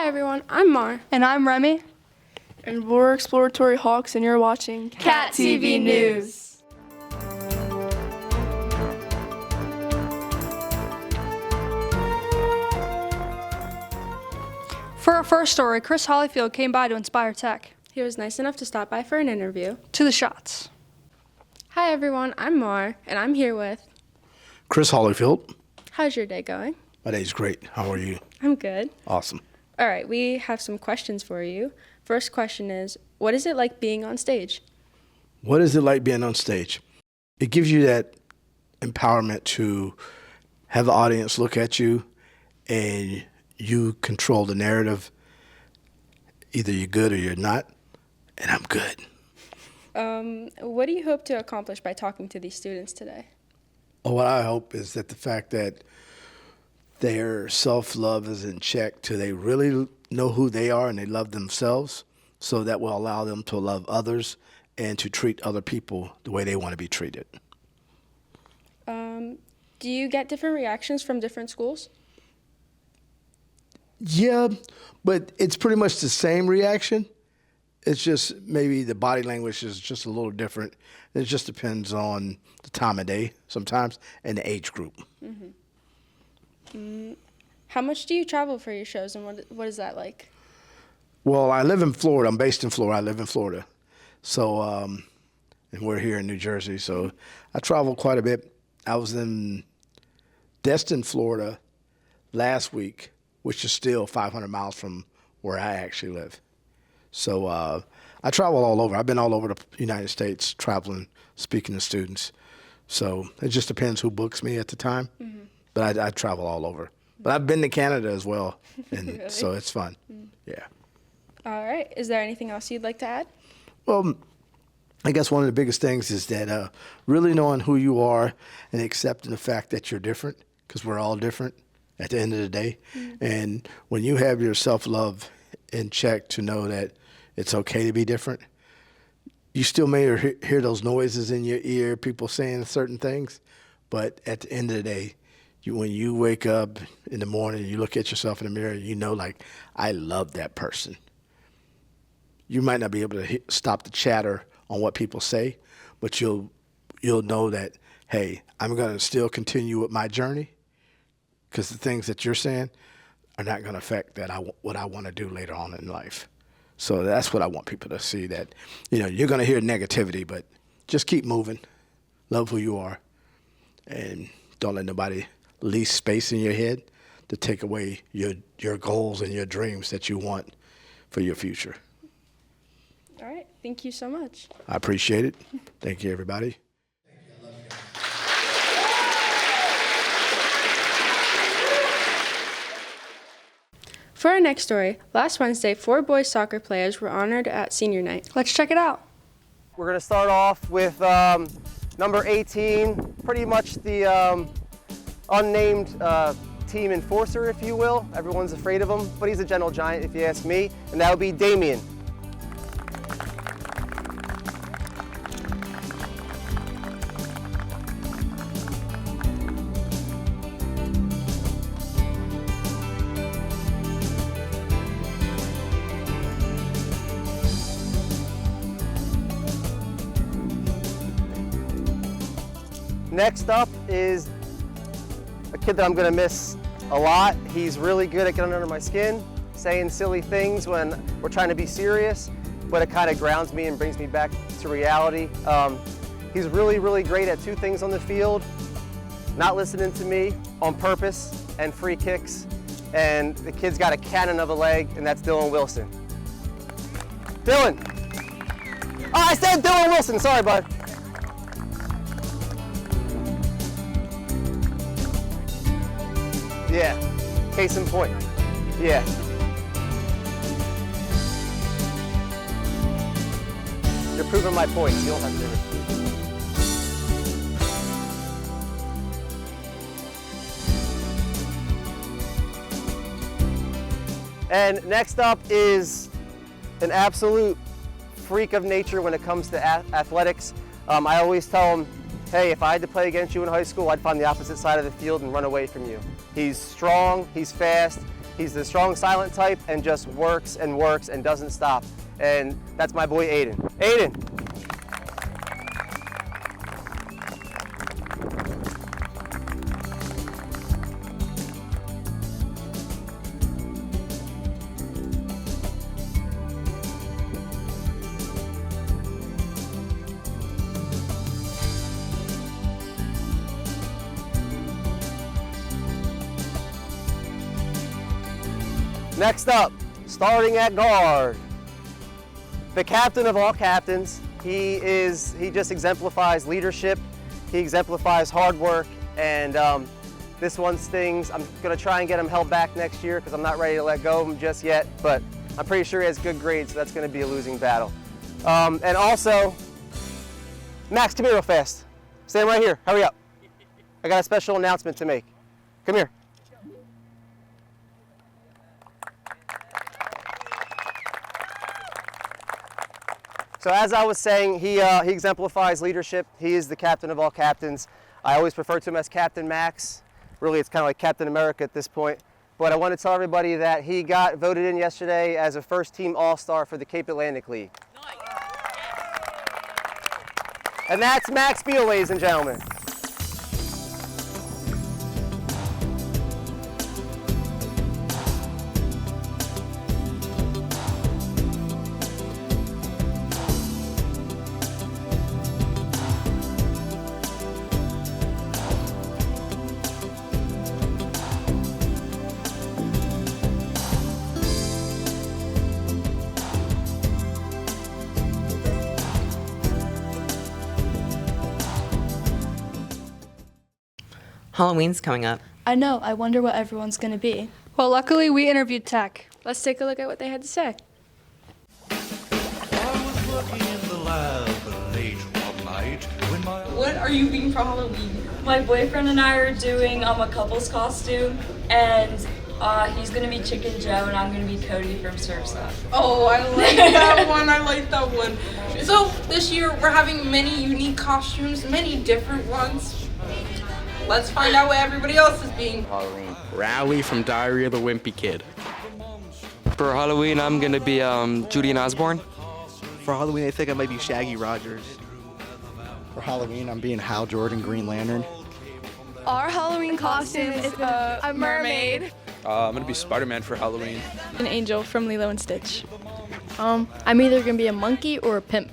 everyone, I'm Mar. And I'm Remy. And we're Exploratory Hawks, and you're watching Cat TV News. For our first story, Chris Hollyfield came by to Inspire Tech. He was nice enough to stop by for an interview. To the shots. Hi everyone, I'm Mar, and I'm here with... Chris Hollyfield. How's your day going? My day's great. How are you? I'm good. Awesome. All right, we have some questions for you. First question is, what is it like being on stage? What is it like being on stage? It gives you that empowerment to have the audience look at you and you control the narrative. Either you're good or you're not, and I'm good. What do you hope to accomplish by talking to these students today? Well, what I hope is that the fact that their self-love is in check till they really know who they are and they love themselves, so that will allow them to love others and to treat other people the way they want to be treated. Do you get different reactions from different schools? Yeah, but it's pretty much the same reaction. It's just maybe the body language is just a little different. It just depends on the time of day sometimes and the age group. How much do you travel for your shows, and what is that like? Well, I live in Florida. I'm based in Florida. I live in Florida. So, and we're here in New Jersey. So I travel quite a bit. I was in Destin, Florida last week, which is still 500 miles from where I actually live. So I travel all over. I've been all over the United States traveling, speaking to students. So it just depends who books me at the time. But I travel all over. But I've been to Canada as well, and Really? so it's fun. Yeah. All right. Is there anything else you'd like to add? Well, I guess one of the biggest things is that really knowing who you are and accepting the fact that you're different, because we're all different at the end of the day. And when you have your self-love in check to know that it's okay to be different, you still may hear those noises in your ear, people saying certain things, but at the end of the day, when you wake up in the morning, you look at yourself in the mirror, you know, like, I love that person. You might not be able to stop the chatter on what people say, but you'll know that, hey, I'm going to still continue with my journey, because the things that you're saying are not going to affect what I want to do later on in life. So that's what I want people to see, that, you're going to hear negativity, but just keep moving, love who you are, and don't let nobody leave space in your head to take away your goals and your dreams that you want for your future. All right. Thank you so much. I appreciate it. Thank you, everybody. For our next story, last Wednesday, 4 boys soccer players were honored at senior night. Let's check it out. We're going to start off with number 18, pretty much the unnamed team enforcer, if you will. Everyone's afraid of him, but he's a gentle giant, if you ask me, and that would be Damien. Next up is a kid that I'm gonna miss a lot. He's really good at getting under my skin, saying silly things when we're trying to be serious, but it kind of grounds me and brings me back to reality. He's really, really great at 2 things on the field: not listening to me on purpose and free kicks. And the kid's got a cannon of a leg, and that's Dylan Wilson. Dylan! Oh, I said Dylan Wilson, sorry, bud. Yeah, case in point. Yeah. You're proving my point. You don't have to. And next up is an absolute freak of nature when it comes to athletics. I always tell him, hey, if I had to play against you in high school, I'd find the opposite side of the field and run away from you. He's strong, he's fast, He's the strong silent type and just works and works and doesn't stop. And that's my boy Aiden. Aiden. Next up, starting at guard, the captain of all captains. He just exemplifies leadership. He exemplifies hard work, and this one stings. I'm gonna try and get him held back next year because I'm not ready to let go of him just yet, but I'm pretty sure he has good grades, so that's gonna be a losing battle. And also, Max, come here real fast. Stand right here, hurry up. I got a special announcement to make. Come here. So as I was saying, he exemplifies leadership. He is the captain of all captains. I always refer to him as Captain Max. Really, it's kind of like Captain America at this point. But I want to tell everybody that he got voted in yesterday as a first-team All-Star for the Cape Atlantic League. And that's Max Beal, ladies and gentlemen. Halloween's coming up. I know. I wonder what everyone's going to be. Well, luckily we interviewed Tech. Let's take a look at what they had to say. I was working in the lab late one night when my What are you being for Halloween? My boyfriend and I are doing a couple's costume, and he's gonna be Chicken Joe, and I'm gonna be Cody from Surf's Up. Oh, I like that one. I like that one. So this year we're having many unique costumes, many different ones. Let's find out what everybody else is being. Halloween. Rowley from Diary of the Wimpy Kid. For Halloween, I'm gonna be Judy and Osborne. For Halloween, I think I might be Shaggy Rogers. For Halloween, I'm being Hal Jordan, Green Lantern. Our Halloween costume is a mermaid. I'm gonna be Spider-Man for Halloween. An angel from Lilo and Stitch. I'm either going to be a monkey or a pimp.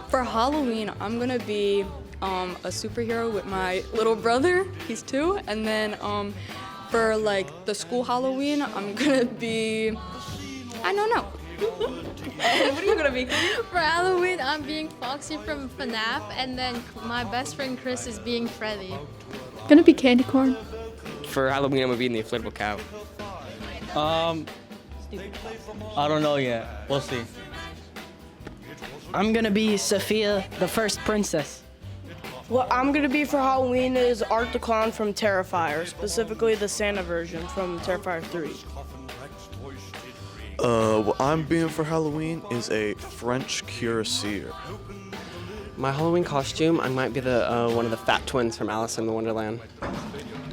For Halloween, I'm gonna be a superhero with my little brother. He's 2, and then for like the school Halloween, I'm gonna be, I don't know. What are you gonna be? For Halloween, I'm being Foxy from FNAF, and then my best friend Chris is being Freddy. Gonna be candy corn. For Halloween, I'm gonna be in the inflatable cow. I don't know yet. We'll see. I'm gonna be Sophia, the first princess. What I'm gonna be for Halloween is Art the Clown from Terrifier, specifically the Santa version from Terrifier 3. What I'm being for Halloween is a French cuirassier. My Halloween costume, I might be the one of the fat twins from Alice in Wonderland.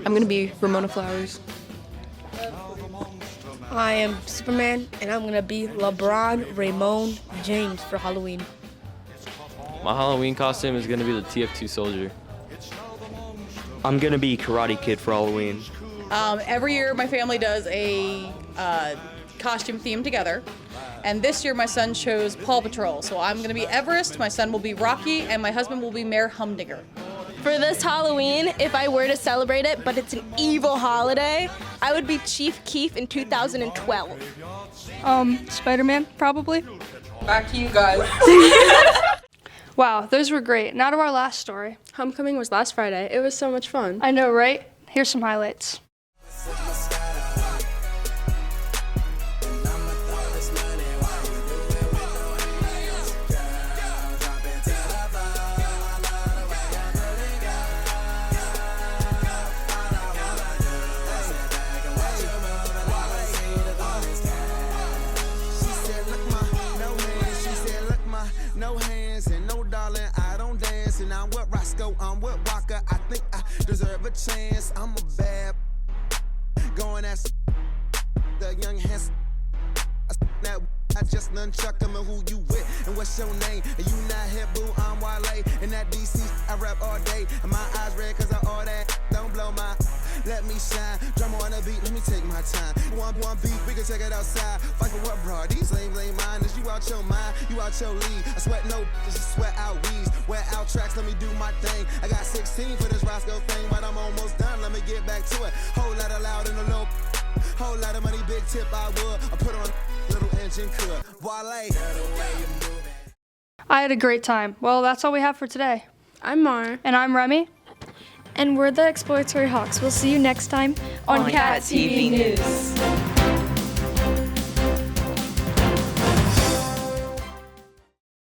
I'm gonna be Ramona Flowers. I am Superman, and I'm gonna be LeBron Raymond James for Halloween. My Halloween costume is gonna be the TF2 soldier. I'm gonna be Karate Kid for Halloween. Every year my family does a costume theme together. And this year my son chose Paw Patrol. So I'm gonna be Everest, my son will be Rocky, and my husband will be Mayor Humdinger. For this Halloween, if I were to celebrate it, but it's an evil holiday, I would be Chief Keef in 2012. Spider-Man, probably. Back to you guys. Wow, those were great. Now to our last story. Homecoming was last Friday. It was so much fun. I know, right? Here's some highlights. I'm with Walker, I think I deserve a chance. I'm a bad. The young handsome. I just nunchuck him and who you with and what's your name? And you not hip, boo, I'm Wale. And that DC, I rap all day. And my eyes red cause I all that. Don't blow my, let me shine. Drama on the beat, let me take my time. One beat, we can take it outside. Fight for what, bro? These lames ain't mine. Is you out your mind? You out your league. I sweat no, just sweat out weeds. Wear out tracks, let me do my thing. I got 16 for this Roscoe thing, but I'm almost done. Let me get back to it. Whole lot of loud and a low. Whole lot of money, big tip, I would. I put on little engine could. Wale. I had a great time. Well, that's all we have for today. I'm Mar. And I'm Remy. And we're the Exploratory Hawks. We'll see you next time on Cat TV News.